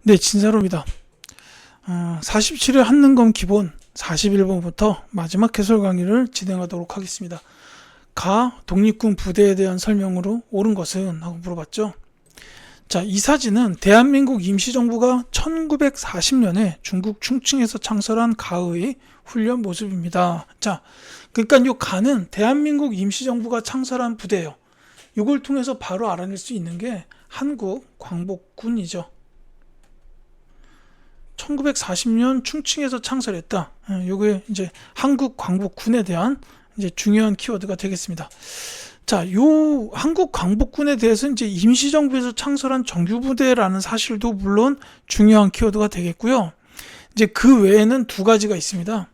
네, 진사로입니다. 47회 한능검 기본 41번부터 마지막 해설 강의를 진행하도록 하겠습니다. 가 독립군 부대에 대한 설명으로 옳은 것은? 하고 물어봤죠. 자, 이 사진은 대한민국 임시정부가 1940년에 중국 충칭에서 창설한 가의 훈련 모습입니다. 자, 그러니까 이 가는 대한민국 임시정부가 창설한 부대예요. 이걸 통해서 바로 알아낼 수 있는 게 한국 광복군이죠. 1940년 충칭에서 창설했다. 요게 이제 한국 광복군에 대한 이제 중요한 키워드가 되겠습니다. 자, 요 한국 광복군에 대해서 이제 임시정부에서 창설한 정규부대라는 사실도 물론 중요한 키워드가 되겠고요. 이제 그 외에는 두 가지가 있습니다.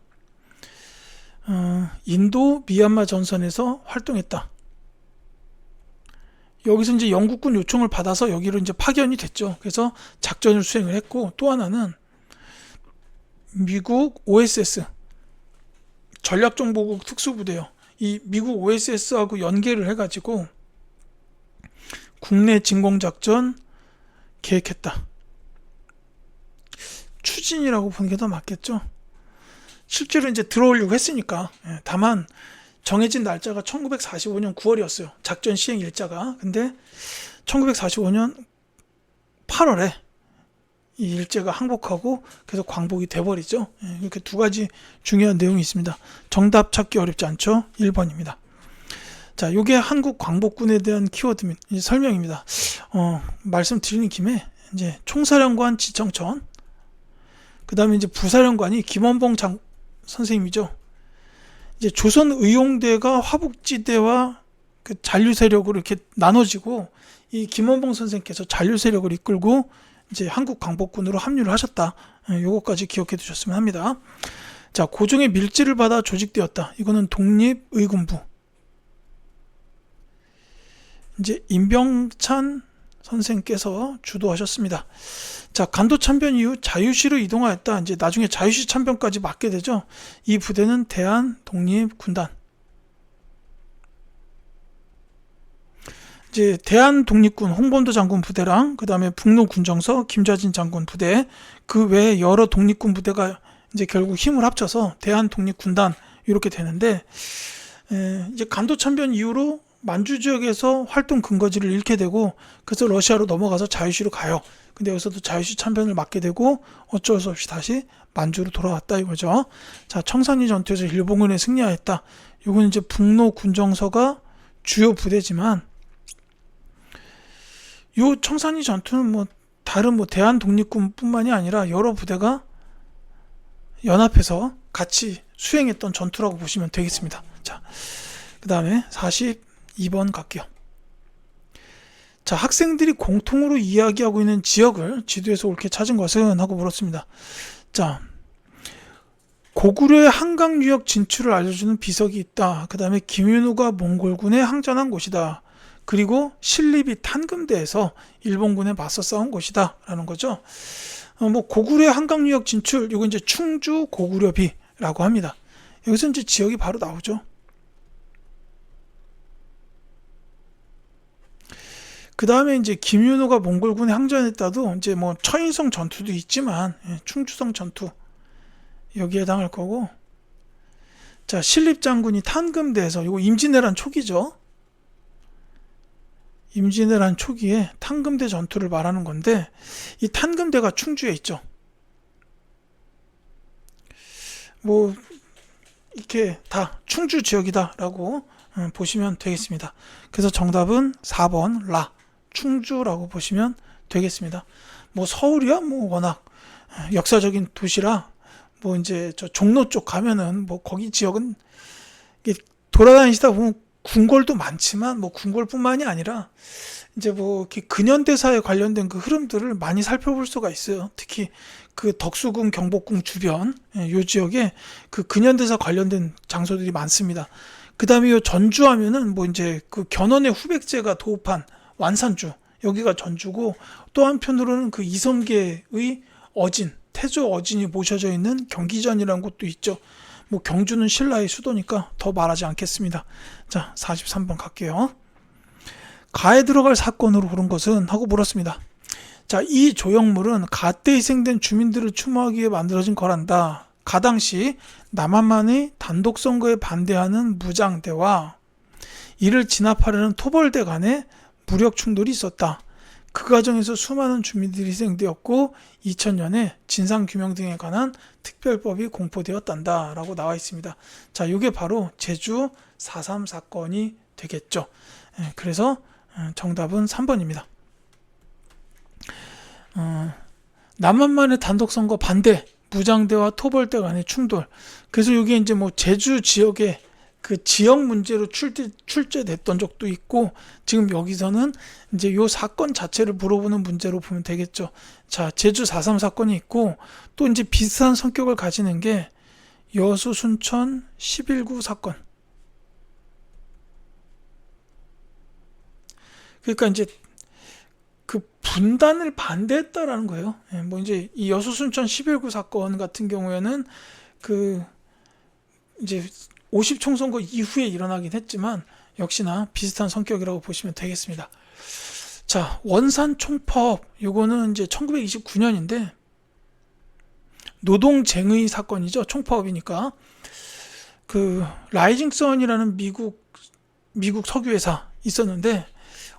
인도 미얀마 전선에서 활동했다. 여기서 이제 영국군 요청을 받아서 여기로 이제 파견이 됐죠. 그래서 작전을 수행을 했고, 또 하나는 미국 OSS 전략정보국 특수부대요. 이 미국 OSS하고 연계를 해가지고 국내 진공작전 계획했다. 추진이라고 보는 게 더 맞겠죠. 실제로 이제 들어오려고 했으니까. 다만 정해진 날짜가 1945년 9월이었어요. 작전 시행 일자가. 근데 1945년 8월에 이 일제가 항복하고 그래서 광복이 돼버리죠. 이렇게 두 가지 중요한 내용이 있습니다. 정답 찾기 어렵지 않죠? 1번입니다. 자, 요게 한국 광복군에 대한 키워드 설명입니다. 말씀드리는 김에 이제 총사령관 지청천, 그 다음에 이제 부사령관이 김원봉 선생님이죠. 이제 조선의용대가 화북지대와 그 잔류세력으로 이렇게 나눠지고, 이 김원봉 선생님께서 잔류세력을 이끌고 이제 한국 광복군으로 합류를 하셨다. 요거까지 기억해 두셨으면 합니다. 자, 고종의 밀지를 받아 조직되었다. 이거는 독립의군부. 이제 임병찬 선생께서 주도하셨습니다. 자, 간도 참변 이후 자유시로 이동하였다. 이제 나중에 자유시 참변까지 맡게 되죠. 이 부대는 대한독립군단. 이제 대한독립군 홍범도 장군 부대랑 그 다음에 북로군정서 김좌진 장군 부대, 그 외에 여러 독립군 부대가 이제 결국 힘을 합쳐서 대한독립군단 이렇게 되는데, 이제 간도 참변 이후로 만주 지역에서 활동 근거지를 잃게 되고, 그래서 러시아로 넘어가서 자유시로 가요. 근데 여기서도 자유시 참변을 맡게 되고 어쩔 수 없이 다시 만주로 돌아왔다 이거죠. 자, 청산리 전투에서 일본군에 승리하였다. 이건 이제 북로군정서가 주요 부대지만, 요 청산리 전투는 뭐 다른 뭐 대한독립군뿐만이 아니라 여러 부대가 연합해서 같이 수행했던 전투라고 보시면 되겠습니다. 자, 그 다음에 42번 갈게요. 자, 학생들이 공통으로 이야기하고 있는 지역을 지도에서 옳게 찾은 것은? 하고 물었습니다. 자, 고구려의 한강 유역 진출을 알려주는 비석이 있다. 그 다음에 김윤우가 몽골군에 항전한 곳이다. 그리고 신립이 탄금대에서 일본군에 맞서 싸운 곳이다 라는 거죠. 뭐 고구려의 한강 유역 진출, 이거 이제 충주 고구려비라고 합니다. 여기서 이제 지역이 바로 나오죠. 그 다음에 이제 김윤호가 몽골군에 항전했다도 이제 뭐 처인성 전투도 있지만, 충주성 전투 여기에 해당할 거고, 자, 신립 장군이 탄금대에서, 이거 임진왜란 초기죠. 임진왜란 초기에 탄금대 전투를 말하는 건데, 이 탄금대가 충주에 있죠. 뭐 이렇게 다 충주 지역이다라고 보시면 되겠습니다. 그래서 정답은 4번 라, 충주라고 보시면 되겠습니다. 뭐 서울이야 뭐 워낙 역사적인 도시라, 뭐 이제 저 종로 쪽 가면은 뭐 거기 지역은 돌아다니시다 보면 궁궐도 많지만, 뭐 궁궐뿐만이 아니라 이제 뭐 이렇게 근현대사에 관련된 그 흐름들을 많이 살펴볼 수가 있어요. 특히 그 덕수궁, 경복궁 주변 요 지역에 그 근현대사 관련된 장소들이 많습니다. 그 다음에 요 전주하면은 뭐 이제 그 견훤의 후백제가 도읍한 완산주, 여기가 전주고, 또 한편으로는 그 이성계의 어진, 태조 어진이 모셔져 있는 경기전이라는 곳도 있죠. 뭐 경주는 신라의 수도니까 더 말하지 않겠습니다. 자, 43번 갈게요. 가에 들어갈 사건으로 옳은 것은? 하고 물었습니다. 자, 이 조형물은 가때 희생된 주민들을 추모하기 위해 만들어진 거란다. 가 당시 남한만의 단독 선거에 반대하는 무장대와 이를 진압하려는 토벌대 간의 무력 충돌이 있었다. 그 과정에서 수많은 주민들이 희생되었고 2000년에 진상규명 등에 관한 특별법이 공포되었단다 라고 나와 있습니다. 자, 이게 바로 제주 4.3 사건이 되겠죠. 그래서 정답은 3번입니다. 남한만의 단독선거 반대, 무장대와 토벌대 간의 충돌. 그래서 이게 이제 뭐 제주 지역의 그 지역 문제로 출제됐던 적도 있고, 지금 여기서는 이제 요 사건 자체를 물어보는 문제로 보면 되겠죠. 자, 제주 4.3 사건이 있고, 또 이제 비슷한 성격을 가지는 게 여수 순천 11구 사건. 그러니까 이제 그 분단을 반대했다라는 거예요. 뭐 이제 이 여수 순천 11구 사건 같은 경우에는 그 이제 50 총선거 이후에 일어나긴 했지만 역시나 비슷한 성격이라고 보시면 되겠습니다. 자, 원산 총파업, 요거는 이제 1929년인데 노동쟁의 사건이죠. 총파업이니까. 그 라이징 선이라는 미국 석유회사 있었는데,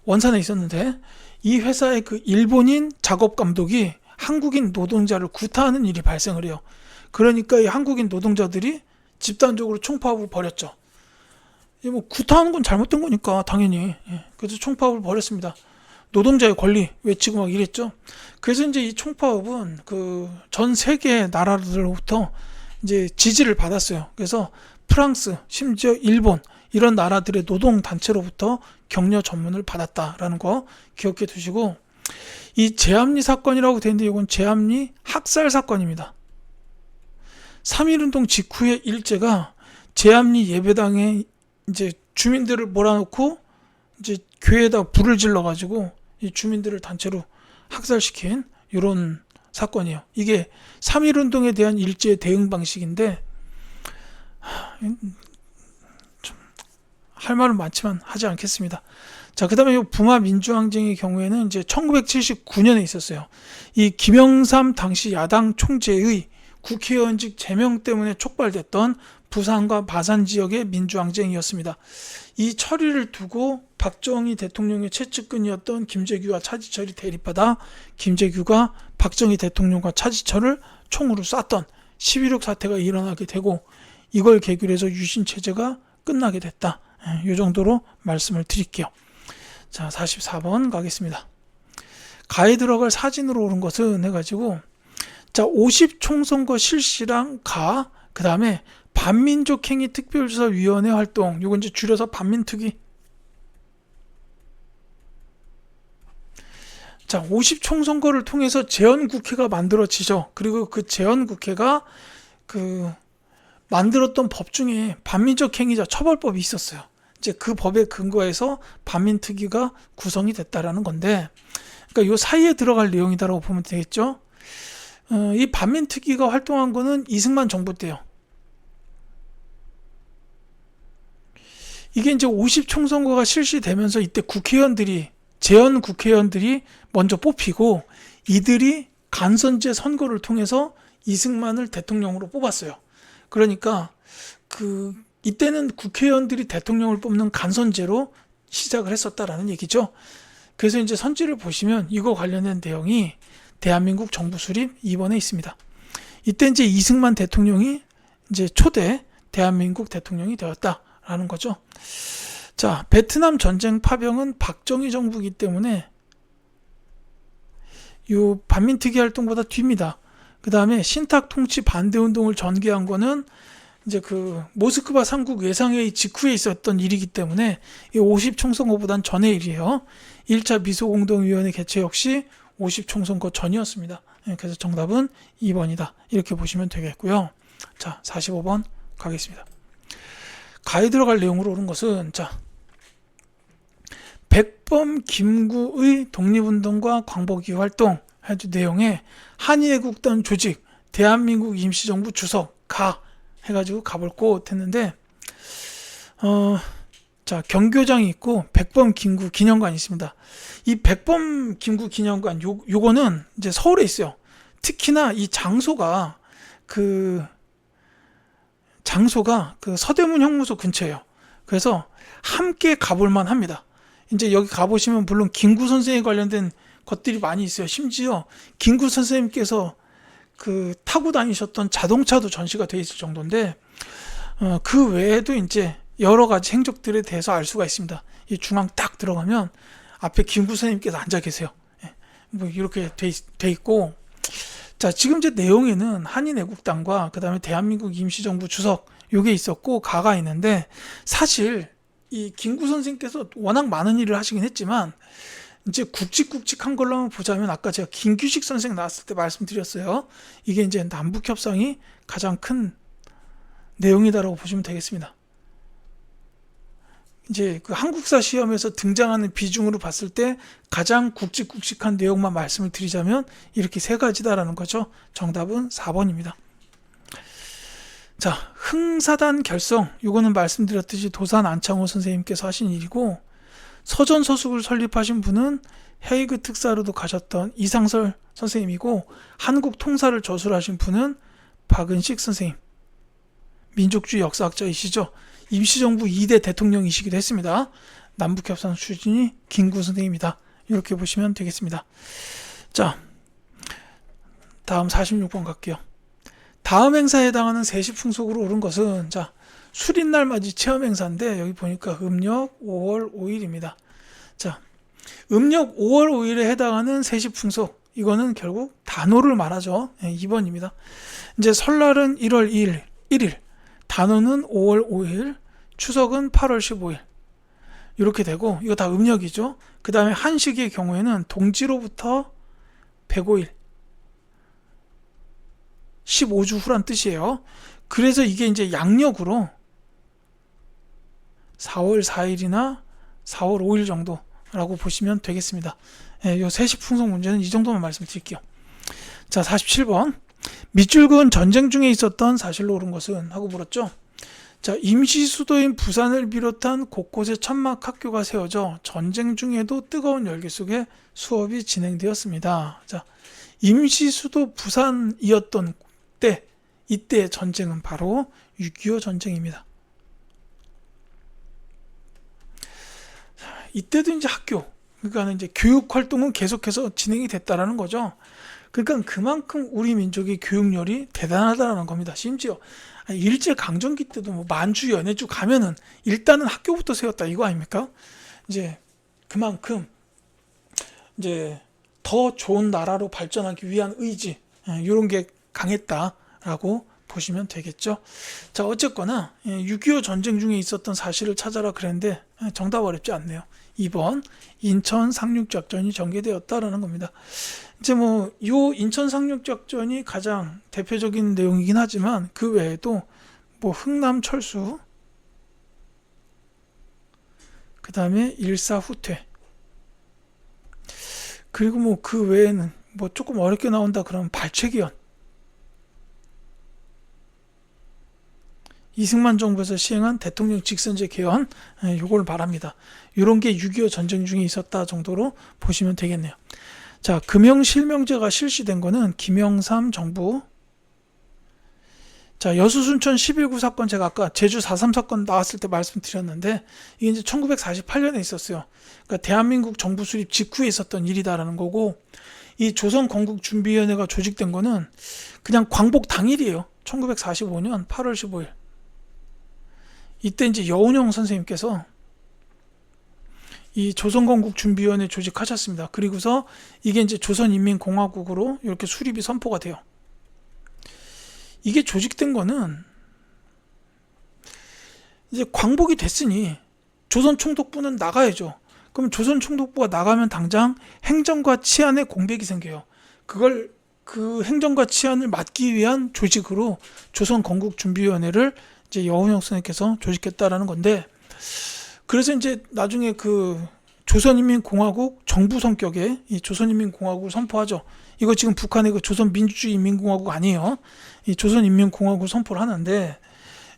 원산에 있었는데, 이 회사의 그 일본인 작업 감독이 한국인 노동자를 구타하는 일이 발생을 해요. 그러니까 이 한국인 노동자들이 집단적으로 총파업을 벌였죠. 뭐 구타하는 건 잘못된 거니까 당연히. 그래서 총파업을 벌였습니다. 노동자의 권리 외치고 막 이랬죠. 그래서 이제 이 총파업은 그 전 세계 나라들로부터 이제 지지를 받았어요. 그래서 프랑스, 심지어 일본 이런 나라들의 노동 단체로부터 격려 전문을 받았다라는 거 기억해 두시고, 이 제암리 사건이라고 되는데 이건 제암리 학살 사건입니다. 3.1운동 직후의 일제가 제암리 예배당에 이제 주민들을 몰아놓고 이제 교회에다 불을 질러가지고 이 주민들을 단체로 학살시킨 이런 사건이에요. 이게 3.1운동에 대한 일제의 대응 방식인데, 할 말은 많지만 하지 않겠습니다. 자, 그 다음에 이 부마 민주항쟁의 경우에는 이제 1979년에 있었어요. 이 김영삼 당시 야당 총재의 국회의원직 제명 때문에 촉발됐던 부산과 마산 지역의 민주항쟁이었습니다. 이 처리를 두고 박정희 대통령의 최측근이었던 김재규와 차지철이 대립하다 김재규가 박정희 대통령과 차지철을 총으로 쐈던 11.6 사태가 일어나게 되고, 이걸 계기로 해서 유신체제가 끝나게 됐다. 이 정도로 말씀을 드릴게요. 자, 44번 가겠습니다. 가에 들어갈 사진으로 오른 것은 해가지고, 자, 50 총선거 실시랑 가, 그 다음에 반민족행위 특별조사위원회 활동, 요건 이제 줄여서 반민특위. 자, 50 총선거를 통해서 재헌국회가 만들어지죠. 그리고 그 재헌국회가 그 만들었던 법 중에 반민족 행위자 처벌법이 있었어요. 이제 그 법에 근거해서 반민특위가 구성이 됐다라는 건데, 그러니까 요 사이에 들어갈 내용이다라고 보면 되겠죠. 이 반민특위가 활동한 거는 이승만 정부 때요. 이게 이제 50 총선거가 실시되면서 이때 재헌 국회의원들이 먼저 뽑히고, 이들이 간선제 선거를 통해서 이승만을 대통령으로 뽑았어요. 그러니까 이때는 국회의원들이 대통령을 뽑는 간선제로 시작을 했었다라는 얘기죠. 그래서 이제 선지를 보시면 이거 관련된 내용이 대한민국 정부 수립 2번에 있습니다. 이때 이제 이승만 대통령이 이제 초대 대한민국 대통령이 되었다라는 거죠. 자, 베트남 전쟁 파병은 박정희 정부이기 때문에 요 반민특위 활동보다 뒤입니다. 그 다음에 신탁 통치 반대 운동을 전개한 거는 이제 그 모스크바 3국 외상회의 직후에 있었던 일이기 때문에 이 50 총선거보단 전의 일이에요. 1차 미소공동위원회 개최 역시 50 총선거 전이었습니다. 그래서 정답은 2번이다. 이렇게 보시면 되겠고요. 자, 45번 가겠습니다. 가에 들어갈 내용으로 오른 것은, 자, 백범 김구의 독립운동과 광복이 활동 내용에 한일애국단 조직, 대한민국 임시정부 주석 가 해가지고 가볼 곳 했는데, 자, 경교장이 있고 백범 김구 기념관이 있습니다. 이 백범 김구 기념관 요거는 이제 서울에 있어요. 특히나 이 장소가 그 서대문 형무소 근처예요. 그래서 함께 가볼 만합니다. 이제 여기 가보시면 물론 김구 선생에 관련된 것들이 많이 있어요. 심지어 김구 선생님께서 그 타고 다니셨던 자동차도 전시가 되어 있을 정도인데, 그 외에도 이제 여러 가지 행적들에 대해서 알 수가 있습니다. 이 중앙 딱 들어가면 앞에 김구 선생님께서 앉아 계세요. 뭐 이렇게 돼 있고, 자, 지금 이제 내용에는 한인애국당과 그 다음에 대한민국 임시정부 주석 요게 있었고 가가 있는데, 사실 이 김구 선생님께서 워낙 많은 일을 하시긴 했지만 이제 굵직굵직한 걸로 보자면 아까 제가 김규식 선생 나왔을 때 말씀드렸어요. 이게 이제 남북협상이 가장 큰 내용이다라고 보시면 되겠습니다. 이제 그 한국사 시험에서 등장하는 비중으로 봤을 때 가장 굵직굵직한 내용만 말씀을 드리자면 이렇게 세 가지다라는 거죠. 정답은 4번입니다. 자, 흥사단 결성, 요거는 말씀드렸듯이 도산 안창호 선생님께서 하신 일이고, 서전서숙을 설립하신 분은 헤이그 특사로도 가셨던 이상설 선생님이고, 한국 통사를 저술하신 분은 박은식 선생님, 민족주의 역사학자이시죠. 임시정부 2대 대통령이시기도 했습니다. 남북협상 추진이 김구 선생님이다. 이렇게 보시면 되겠습니다. 자, 다음 46번 갈게요. 다음 행사에 해당하는 세시풍속으로 오른 것은, 자, 수린날 맞이 체험 행사인데 여기 보니까 음력 5월 5일입니다. 자, 음력 5월 5일에 해당하는 세시풍속, 이거는 결국 단오를 말하죠. 2번입니다. 이제 설날은 1월 1일, 단오는 5월 5일, 추석은 8월 15일. 이렇게 되고, 이거 다 음력이죠. 그 다음에 한식의 경우에는 동지로부터 105일, 15주 후란 뜻이에요. 그래서 이게 이제 양력으로 4월 4일이나 4월 5일 정도라고 보시면 되겠습니다. 이 세시풍속 문제는 이 정도만 말씀드릴게요. 자, 47번. 밑줄 그은 전쟁 중에 있었던 사실로 옳은 것은 하고 물었죠. 자, 임시 수도인 부산을 비롯한 곳곳에 천막 학교가 세워져 전쟁 중에도 뜨거운 열기 속에 수업이 진행되었습니다. 자, 임시 수도 부산이었던 때, 이때의 전쟁은 바로 6.25 전쟁입니다. 이때도 이제 학교, 그러니까 이제 교육 활동은 계속해서 진행이 됐다라는 거죠. 그러니까 그만큼 우리 민족의 교육열이 대단하다는 겁니다. 심지어 일제 강점기 때도 뭐 만주 연해주 가면은 일단은 학교부터 세웠다 이거 아닙니까? 이제 그만큼 이제 더 좋은 나라로 발전하기 위한 의지, 이런 게 강했다라고 보시면 되겠죠. 자, 어쨌거나 6.25 전쟁 중에 있었던 사실을 찾아라 그랬는데 정답 어렵지 않네요. 2번 인천 상륙작전이 전개되었다라는 겁니다. 이제 뭐 요 인천 상륙작전이 가장 대표적인 내용이긴 하지만 그 외에도 뭐 흥남 철수, 그 다음에 일사후퇴, 그리고 뭐 그 외에는 뭐 조금 어렵게 나온다 그러면 발췌기원, 이승만 정부에서 시행한 대통령 직선제 개헌, 요걸 말합니다. 이런 게 6.25 전쟁 중에 있었다 정도로 보시면 되겠네요. 자, 금형실명제가 실시된 거는 김영삼 정부. 자, 여수순천 11구 사건, 제가 아까 제주 4.3 사건 나왔을 때 말씀드렸는데 이게 이제 1948년에 있었어요. 그러니까 대한민국 정부 수립 직후에 있었던 일이다라는 거고, 이 조선건국준비위원회가 조직된 거는 그냥 광복 당일이에요. 1945년 8월 15일. 이때 이제 여운형 선생님께서 이 조선건국준비위원회 조직하셨습니다. 그리고서 이게 이제 조선인민공화국으로 이렇게 수립이 선포가 돼요. 이게 조직된 거는 이제 광복이 됐으니 조선총독부는 나가야죠. 그럼 조선총독부가 나가면 당장 행정과 치안에 공백이 생겨요. 그걸 그 행정과 치안을 맡기 위한 조직으로 조선건국준비위원회를 이제 여운형 선생님께서 조직했다라는 건데, 그래서 이제 나중에 그 조선인민공화국 정부 성격의 이 조선인민공화국을 선포하죠. 이거 지금 북한의 그 조선민주주의인민공화국 아니에요. 이 조선인민공화국을 선포를 하는데,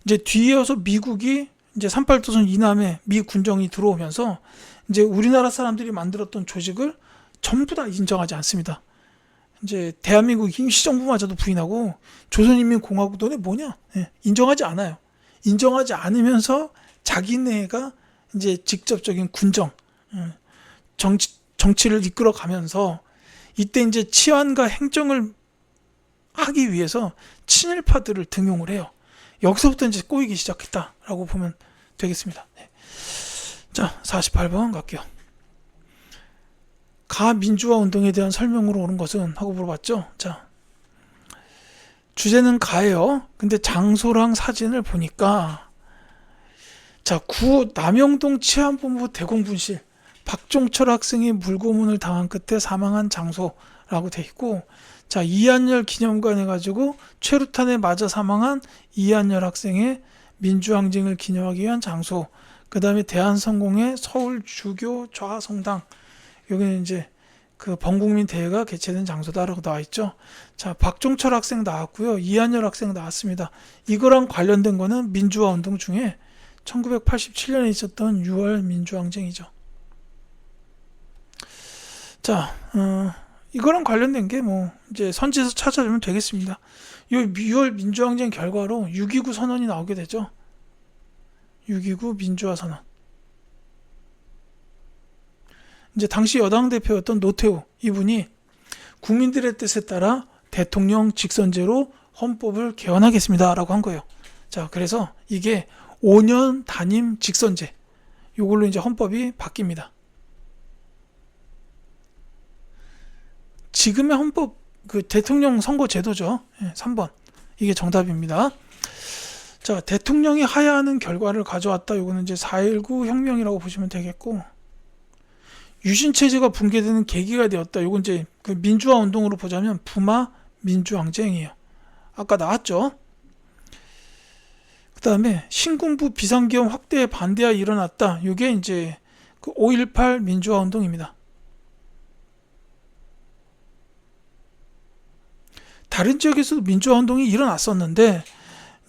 이제 뒤이어서 미국이 이제 38도선 이남에 미 군정이 들어오면서 이제 우리나라 사람들이 만들었던 조직을 전부 다 인정하지 않습니다. 이제 대한민국 임시정부마저도 부인하고 조선인민공화국 너네 뭐냐? 인정하지 않아요. 인정하지 않으면서 자기네가 이제 직접적인 군정, 정치를 이끌어가면서 이때 이제 치안과 행정을 하기 위해서 친일파들을 등용을 해요. 여기서부터 이제 꼬이기 시작했다라고 보면 되겠습니다. 자, 48번 갈게요. 가민주화 운동에 대한 설명으로 오는 것은 하고 물어봤죠. 자, 주제는 가예요. 근데 장소랑 사진을 보니까 자, 구 남영동 치안본부 대공분실 박종철 학생이 물고문을 당한 끝에 사망한 장소라고 돼 있고, 자, 이한열 기념관 해가지고 최루탄에 맞아 사망한 이한열 학생의 민주항쟁을 기념하기 위한 장소, 그 다음에 대한성공회 서울주교 좌성당, 여기는 이제 그 범국민 대회가 개최된 장소다라고 나와 있죠. 자, 박종철 학생 나왔고요. 이한열 학생 나왔습니다. 이거랑 관련된 거는 민주화 운동 중에 1987년에 있었던 6월 민주항쟁이죠. 자, 이거랑 관련된 게 뭐 이제 선지에서 찾아주면 되겠습니다. 이 6월 민주항쟁 결과로 6.29 선언이 나오게 되죠. 6.29 민주화 선언. 이제 당시 여당 대표였던 노태우 이분이 국민들의 뜻에 따라 대통령 직선제로 헌법을 개헌하겠습니다라고 한 거예요. 자, 그래서 이게 5년 단임 직선제, 이걸로 이제 헌법이 바뀝니다. 지금의 헌법 그 대통령 선거 제도죠. 3번. 이게 정답입니다. 자, 대통령이 하야하는 결과를 가져왔다. 이거는 이제 4.19 혁명이라고 보시면 되겠고, 유신체제가 붕괴되는 계기가 되었다. 이건 이제 그 민주화 운동으로 보자면 부마 민주항쟁이에요. 아까 나왔죠. 그 다음에 신군부 비상기업 확대에 반대하 일어났다. 이게 이제 그 5.18 민주화 운동입니다. 다른 지역에서도 민주화 운동이 일어났었는데,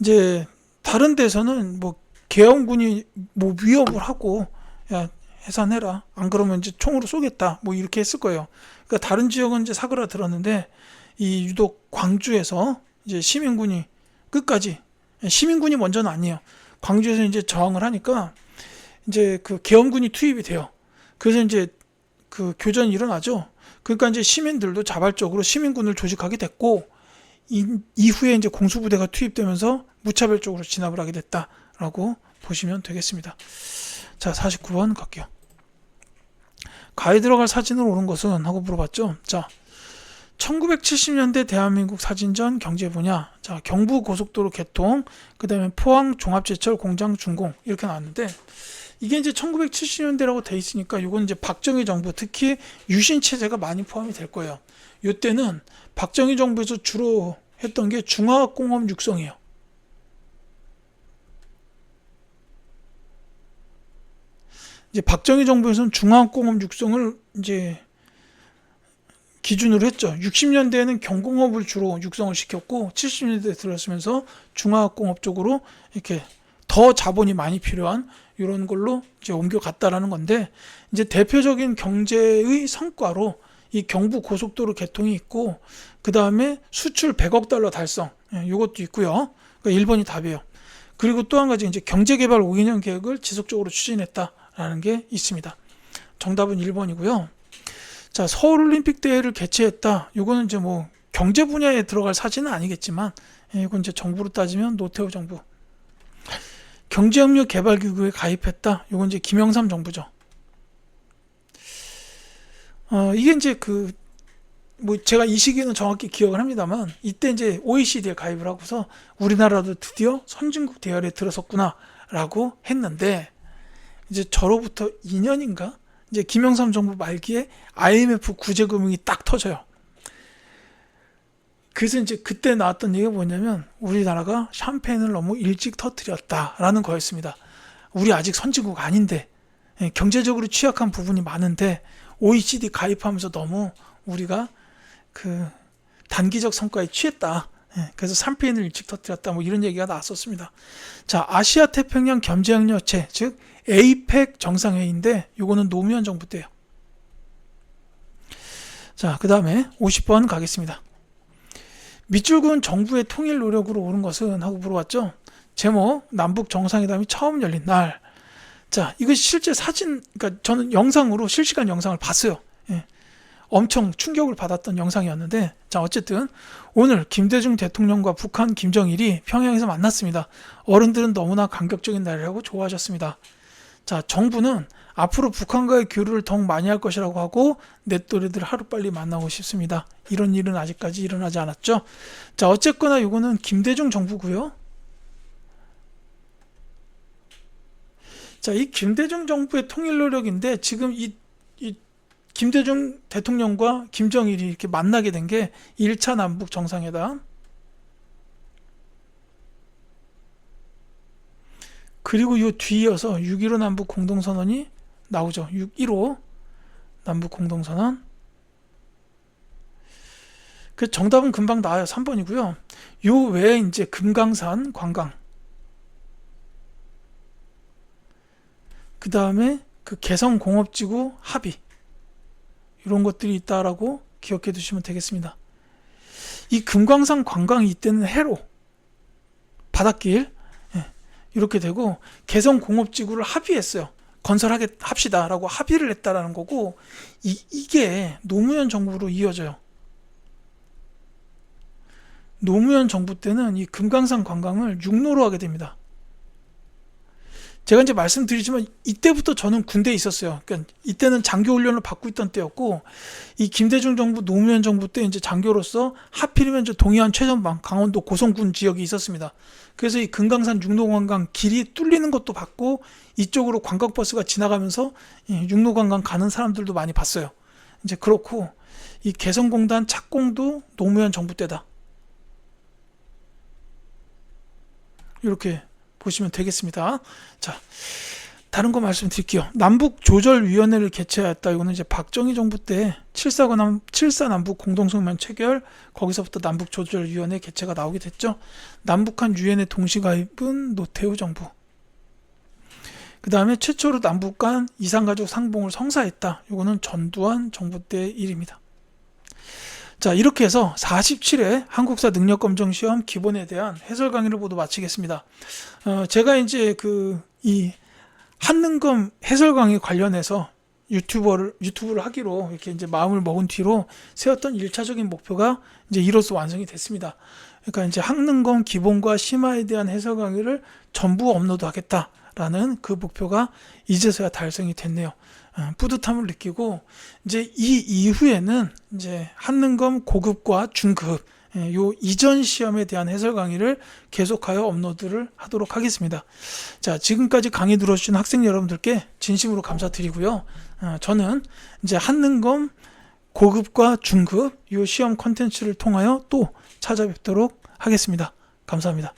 이제 다른 데서는 뭐 계엄군이 뭐 위협을 하고, 야, 해산해라, 안 그러면 이제 총으로 쏘겠다, 뭐 이렇게 했을 거예요. 그러니까 다른 지역은 이제 사그라들었는데, 이 유독 광주에서 이제 시민군이 끝까지, 시민군이 먼저는 아니에요. 광주에서 이제 저항을 하니까 이제 그 계엄군이 투입이 돼요. 그래서 이제 그 교전이 일어나죠. 그러니까 이제 시민들도 자발적으로 시민군을 조직하게 됐고, 이후에 이제 공수부대가 투입되면서 무차별적으로 진압을 하게 됐다라고 보시면 되겠습니다. 자, 49번 갈게요. 가에 들어갈 사진으로 오른 것은 하고 물어봤죠. 자, 1970년대 대한민국 사진전 경제 분야. 자, 경부 고속도로 개통, 그 다음에 포항 종합제철 공장 준공, 이렇게 나왔는데, 이게 이제 1970년대라고 돼 있으니까 이건 이제 박정희 정부, 특히 유신 체제가 많이 포함이 될 거예요. 이때는 박정희 정부에서 주로 했던 게 중화학공업 육성이에요. 이제 박정희 정부에서는 중화학공업 육성을 이제 기준으로 했죠. 60년대에는 경공업을 주로 육성을 시켰고, 70년대에 들어서면서 중화학공업 쪽으로 이렇게 더 자본이 많이 필요한 이런 걸로 이제 옮겨갔다라는 건데, 이제 대표적인 경제의 성과로 이 경부 고속도로 개통이 있고, 그 다음에 수출 100억 달러 달성, 이것도 있고요. 그러니까 1번이 답이에요. 그리고 또 한 가지 이제 경제개발 5개년 계획을 지속적으로 추진했다라는 게 있습니다. 정답은 1번이고요. 자, 서울올림픽 대회를 개최했다. 이거는 이제 뭐 경제 분야에 들어갈 사진은 아니겠지만, 이건 이제 정부로 따지면 노태우 정부. 경제협력개발기구에 가입했다. 이건 이제 김영삼 정부죠. 이게 이제 뭐 제가 이 시기는 정확히 기억을 합니다만, 이때 이제 OECD에 가입을 하고서 우리나라도 드디어 선진국 대열에 들어섰구나라고 했는데, 이제 저로부터 2년인가? 이제 김영삼 정부 말기에 IMF 구제금융이 딱 터져요. 그래서 이제 그때 나왔던 얘기가 뭐냐면, 우리나라가 샴페인을 너무 일찍 터뜨렸다라는 거였습니다. 우리 아직 선진국 아닌데, 경제적으로 취약한 부분이 많은데 OECD 가입하면서 너무 우리가 그 단기적 성과에 취했다, 그래서 3페인을 일찍 터뜨렸다. 뭐 이런 얘기가 나왔었습니다. 자, 아시아 태평양 경제협력체, 즉 에이펙 정상회의인데 요거는 노무현 정부 때예요. 자, 그 다음에 50번 가겠습니다. 밑줄은 정부의 통일 노력으로 오른 것은 하고 물어봤죠. 제목, 남북 정상회담이 처음 열린 날. 자, 이것이 실제 사진, 그러니까 저는 영상으로 실시간 영상을 봤어요. 엄청 충격을 받았던 영상이었는데, 자, 어쨌든 오늘 김대중 대통령과 북한 김정일이 평양에서 만났습니다. 어른들은 너무나 감격적인 날이라고 좋아하셨습니다. 자, 정부는 앞으로 북한과의 교류를 더욱 많이 할 것이라고 하고 넷또래들 하루빨리 만나고 싶습니다. 이런 일은 아직까지 일어나지 않았죠. 자, 어쨌거나 이거는 김대중 정부고요. 자, 이 김대중 정부의 통일 노력인데 지금 이 김대중 대통령과 김정일이 이렇게 만나게 된 게 1차 남북 정상회담. 그리고 이 뒤이어서 6.15 남북 공동선언이 나오죠. 6.15 남북 공동선언. 그 정답은 금방 나와요. 3번이고요. 요 외에 이제 금강산 관광. 그 다음에 그 개성공업지구 합의. 이런 것들이 있다라고 기억해 두시면 되겠습니다. 이 금강산 관광이 이때는 해로 바닷길 이렇게 되고 개성공업지구를 합의했어요. 건설하게 합시다라고 합의를 했다라는 거고 이게 노무현 정부로 이어져요. 노무현 정부 때는 이 금강산 관광을 육로로 하게 됩니다. 제가 이제 말씀드리지만 이때부터 저는 군대에 있었어요. 그러니까 이때는 장교 훈련을 받고 있던 때였고 이 김대중 정부 노무현 정부 때 이제 장교로서 하필이면 이제 동해안 최전방 강원도 고성군 지역이 있었습니다. 그래서 이 금강산 육로관광 길이 뚫리는 것도 봤고 이쪽으로 관광버스가 지나가면서 육로관광 가는 사람들도 많이 봤어요. 이제 그렇고 이 개성공단 착공도 노무현 정부 때다. 이렇게 보시면 되겠습니다. 자, 다른 거 말씀드릴게요. 남북조절위원회를 개최하였다. 이거는 이제 박정희 정부 때 7.4 남북 공동성명 체결, 거기서부터 남북조절위원회 개최가 나오게 됐죠. 남북한 유엔의 동시가입은 노태우 정부. 그 다음에 최초로 남북 간 이산가족 상봉을 성사했다. 이거는 전두환 정부 때 일입니다. 자, 이렇게 해서 47회 한국사 능력검정시험 기본에 대한 해설 강의를 모두 마치겠습니다. 제가 이제 이 한능검 해설 강의 관련해서 유튜브를 하기로 이렇게 이제 마음을 먹은 뒤로 세웠던 1차적인 목표가 이제 이로써 완성이 됐습니다. 그러니까 이제 한능검 기본과 심화에 대한 해설 강의를 전부 업로드하겠다라는 그 목표가 이제서야 달성이 됐네요. 뿌듯함을 느끼고 이제 이 이후에는 이제 한능검 고급과 중급 요 이전 시험에 대한 해설 강의를 계속하여 업로드를 하도록 하겠습니다. 자, 지금까지 강의 들어주신 학생 여러분들께 진심으로 감사드리고요. 저는 이제 한능검 고급과 중급 요 시험 컨텐츠를 통하여 또 찾아뵙도록 하겠습니다. 감사합니다.